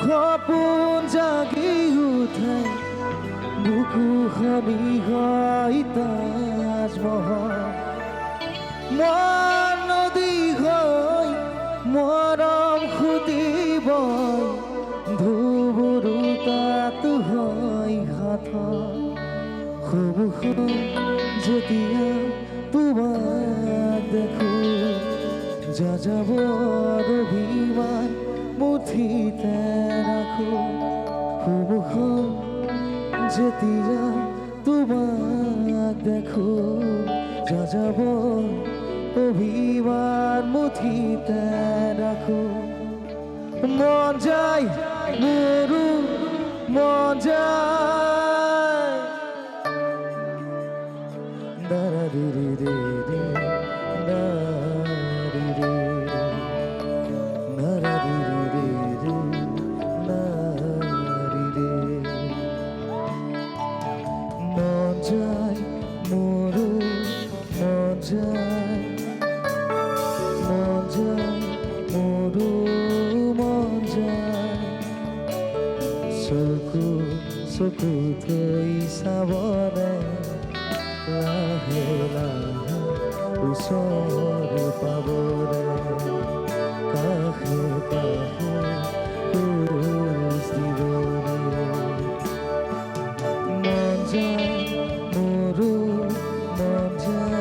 সপোন জাগি উঠে বুকু খনি হয় তাজমহল মন নদী হয় মৰম খুদিব ধুবুৰু তাত হয় হাত সন্মুখত যেতিয়া তোমাক দেখো যাযাবৰ অভিমান মুঠিতে ৰাখো সন্মুখত যেতিয়া তোমাক দেখো যাযাবৰ অভিমান মুঠিতে ৰাখো মন যায় মোৰো মন যায় দাৰা দিৰি ৰে নাৰি ৰে নাৰা দিৰি ৰে নাৰি ৰে মন যায় মোৰো মন যায় মন যায় মোৰো মন যায় চকু থৈ চাবনে লাহে লাহে ওচৰ পাবনে কাষে কাষে খোজ দিবনে মন যায় মোৰো মন যায়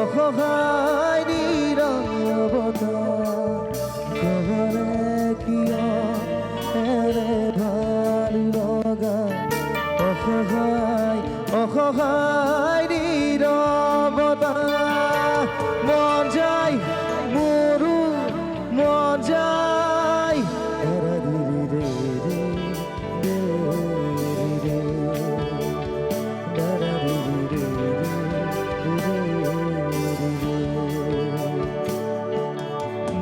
অসহায় নীৰৱতা কবলে কিয় এনে ভাল লগা অসহায় নীৰৱতা মন যায় মোৰো মন যায় এৰা দিৰি ৰে ৰে দাৰা দিৰি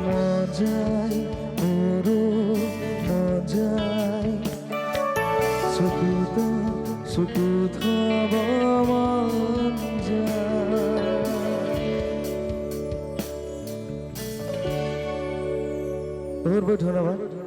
মন যায় মোৰো মন যায় চকু থব মন যায় বহুত বহুত ধন্যবাদ।